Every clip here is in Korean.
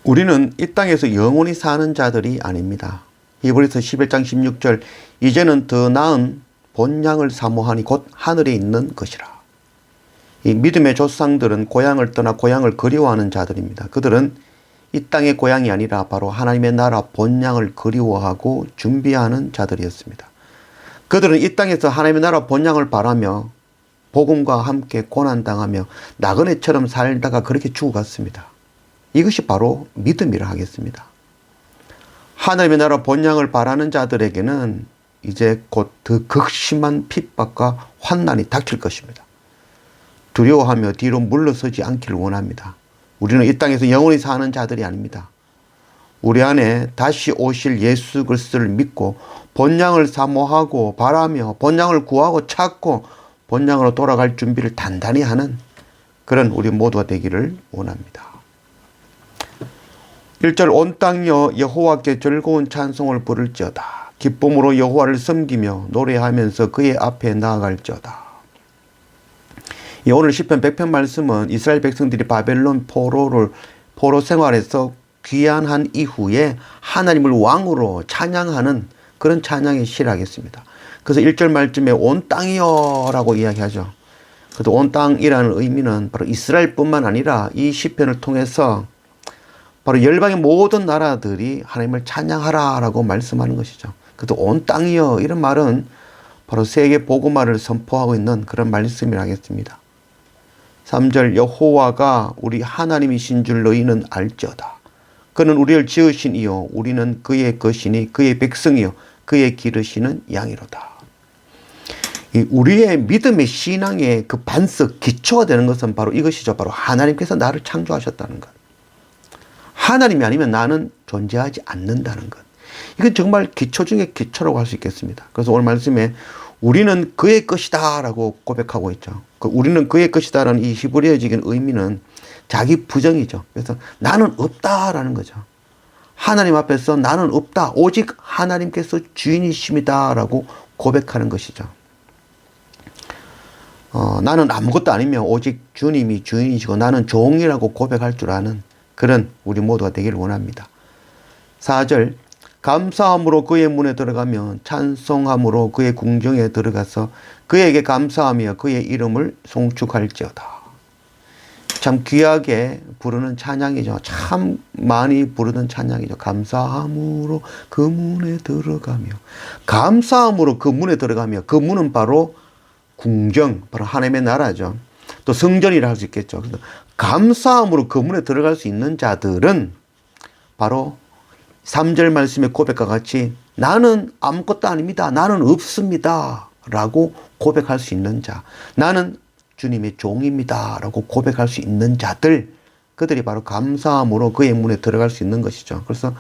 우리는 이 땅에서 영원히 사는 자들이 아닙니다. 히브리서 11장 16절 이제는 더 나은 본향을 사모하니 곧 하늘에 있는 것이라. 이 믿음의 조상들은 고향을 떠나 고향을 그리워하는 자들입니다. 그들은 이 땅의 고향이 아니라 바로 하나님의 나라 본향을 그리워하고 준비하는 자들이었습니다. 그들은 이 땅에서 하나님의 나라 본향을 바라며 복음과 함께 고난당하며 나그네처럼 살다가 그렇게 죽어갔습니다. 이것이 바로 믿음이라 하겠습니다. 하나님의 나라 본향을 바라는 자들에게는 이제 곧 더 극심한 핍박과 환난이 닥칠 것입니다. 두려워하며 뒤로 물러서지 않기를 원합니다. 우리는 이 땅에서 영원히 사는 자들이 아닙니다. 우리 안에 다시 오실 예수 그리스도를 믿고 본향을 사모하고 바라며 본향을 구하고 찾고 본향으로 돌아갈 준비를 단단히 하는 그런 우리 모두가 되기를 원합니다. 1절 온 땅이여 여호와께 즐거운 찬송을 부를지어다. 기쁨으로 여호와를 섬기며 노래하면서 그의 앞에 나아갈지어다. 오늘 시편 100편 말씀은 이스라엘 백성들이 바벨론 포로 생활에서 귀환한 이후에 하나님을 왕으로 찬양하는 그런 찬양의 시라겠습니다. 그래서 1절 말쯤에 온 땅이여 라고 이야기하죠. 그래도 온 땅이라는 의미는 바로 이스라엘뿐만 아니라 이 시편을 통해서 바로 열방의 모든 나라들이 하나님을 찬양하라 라고 말씀하는 것이죠. 그래도 온 땅이여 이런 말은 바로 세계 복음화를 선포하고 있는 그런 말씀이라 하겠습니다. 3절 여호와가 우리 하나님이신 줄 너희는 알지어다. 그는 우리를 지으신 이요 우리는 그의 것이니 그의 백성이요 그의 기르시는 양이로다. 우리의 믿음의 신앙의 그 반석 기초가 되는 것은 바로 이것이죠. 바로 하나님께서 나를 창조하셨다는 것. 하나님이 아니면 나는 존재하지 않는다는 것. 이건 정말 기초 중에 기초라고 할 수 있겠습니다. 그래서 오늘 말씀에 우리는 그의 것이다 라고 고백하고 있죠. 우리는 그의 것이다 라는 이 히브리어적인 의미는 자기 부정이죠. 그래서 나는 없다라는 거죠. 하나님 앞에서 나는 없다. 오직 하나님께서 주인이십니다 라고 고백하는 것이죠. 나는 아무것도 아니며 오직 주님이 주인이시고 나는 종이라고 고백할 줄 아는 그런 우리 모두가 되기를 원합니다. 4절 감사함으로 그의 문에 들어가며 찬송함으로 그의 궁정에 들어가서 그에게 감사하며 그의 이름을 송축할지어다. 참 귀하게 부르는 찬양이죠. 참 많이 부르는 찬양이죠. 감사함으로 그 문에 들어가며 감사함으로 그 문에 들어가며 그 문은 바로 궁정, 바로 하나님의 나라죠. 또 성전이라 할 수 있겠죠. 그래서 감사함으로 그 문에 들어갈 수 있는 자들은 바로 3절 말씀의 고백과 같이 나는 아무것도 아닙니다. 나는 없습니다. 라고 고백할 수 있는 자. 나는 주님의 종입니다. 라고 고백할 수 있는 자들. 그들이 바로 감사함으로 그의 문에 들어갈 수 있는 것이죠. 그래서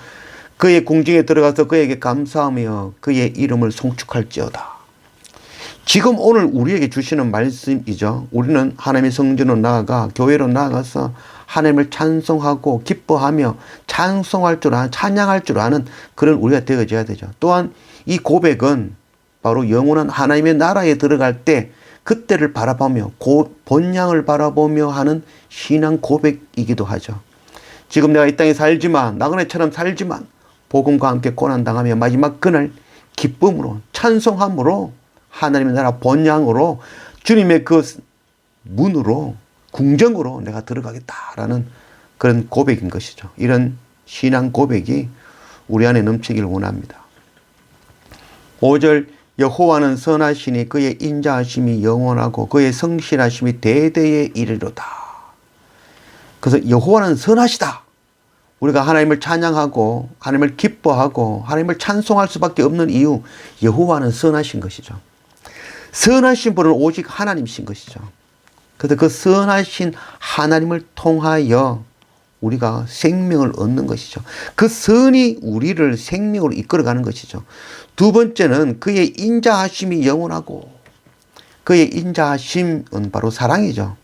그의 궁정에 들어가서 그에게 감사하며 그의 이름을 송축할지어다. 지금 오늘 우리에게 주시는 말씀이죠. 우리는 하나님의 성전으로 나아가 교회로 나아가서 하나님을 찬송하고 기뻐하며 찬양할 줄 아는 그런 우리가 되어져야 되죠. 또한 이 고백은 바로 영원한 하나님의 나라에 들어갈 때 그때를 바라보며 본향을 바라보며 하는 신앙 고백이기도 하죠. 지금 내가 이 땅에 살지만 나그네처럼 살지만 복음과 함께 고난당하며 마지막 그날 기쁨으로 찬송함으로 하나님의 나라 본향으로 주님의 그 문으로 궁정으로 내가 들어가겠다라는 그런 고백인 것이죠. 이런 신앙 고백이 우리 안에 넘치기를 원합니다. 5절 여호와는 선하시니 그의 인자하심이 영원하고 그의 성실하심이 대대에 이르리로다. 그래서 여호와는 선하시다. 우리가 하나님을 찬양하고 하나님을 기뻐하고 하나님을 찬송할 수밖에 없는 이유 여호와는 선하신 것이죠. 선하신 분은 오직 하나님이신 것이죠. 그래서 그 선하신 하나님을 통하여 우리가 생명을 얻는 것이죠. 그 선이 우리를 생명으로 이끌어가는 것이죠. 두 번째는 그의 인자하심이 영원하고 그의 인자하심은 바로 사랑이죠.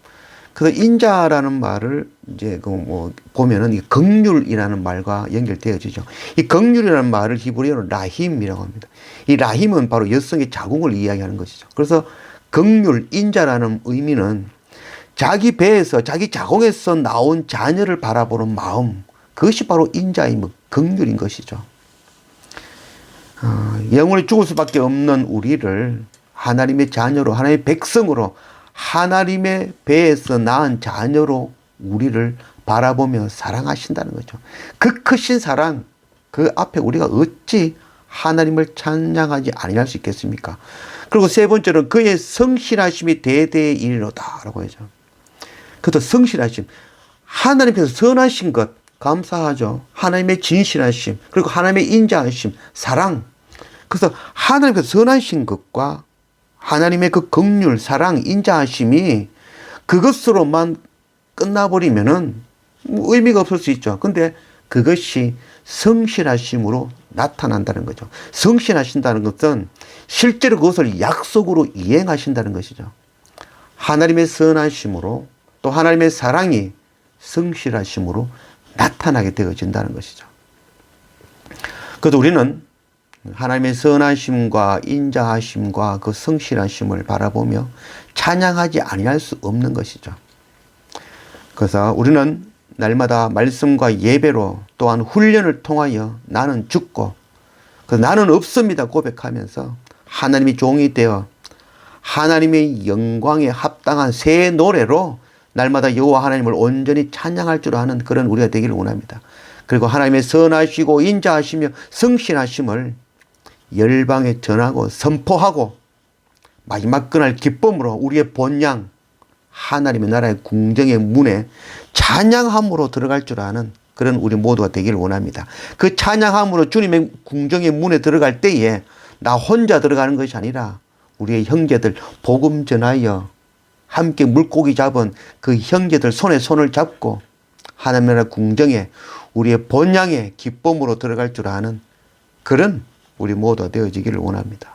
그래서 인자라는 말을 이제 보면은 이 긍휼이라는 말과 연결되어지죠. 이 긍휼이라는 말을 히브리어로 라힘이라고 합니다. 이 라힘은 바로 여성의 자궁을 이야기하는 것이죠. 그래서 긍휼, 인자라는 의미는 자기 배에서 자기 자궁에서 나온 자녀를 바라보는 마음, 그것이 바로 인자임의 긍휼인 것이죠. 영원히 죽을 수밖에 없는 우리를 하나님의 자녀로, 하나님의 백성으로, 하나님의 배에서 낳은 자녀로 우리를 바라보며 사랑하신다는 거죠. 그 크신 사랑, 그 앞에 우리가 어찌 하나님을 찬양하지 아니할 수 있겠습니까? 그리고 세 번째는 그의 성실하심이 대대에 이르노다라고 하죠. 그것도 성실하심, 하나님께서 선하신 것 감사하죠. 하나님의 진실하심, 그리고 하나님의 인자하심, 사랑. 그래서 하나님께서 선하신 것과 하나님의 그 긍휼, 사랑, 인자하심이 그것으로만 끝나버리면은 의미가 없을 수 있죠. 근데 그것이 성실하심으로 나타난다는 거죠. 성실하신다는 것은 실제로 그것을 약속으로 이행하신다는 것이죠. 하나님의 선하심으로 또 하나님의 사랑이 성실하심으로 나타나게 되어진다는 것이죠. 그래서 우리는 하나님의 선하심과 인자하심과 그 성실하심을 바라보며 찬양하지 아니할 수 없는 것이죠. 그래서 우리는 날마다 말씀과 예배로 또한 훈련을 통하여 나는 죽고 나는 없습니다 고백하면서 하나님의 종이 되어 하나님의 영광에 합당한 새 노래로 날마다 여호와 하나님을 온전히 찬양할 줄 아는 그런 우리가 되기를 원합니다. 그리고 하나님의 선하시고 인자하시며 성실하심을 열방에 전하고 선포하고 마지막 그날 기쁨으로 우리의 본향 하나님의 나라의 궁정의 문에 찬양함으로 들어갈 줄 아는 그런 우리 모두가 되기를 원합니다. 그 찬양함으로 주님의 궁정의 문에 들어갈 때에 나 혼자 들어가는 것이 아니라 우리의 형제들 복음 전하여 함께 물고기 잡은 그 형제들 손에 손을 잡고 하나님의 나라 궁정에 우리의 본향의 기쁨으로 들어갈 줄 아는 그런 우리 모두가 되어지기를 원합니다.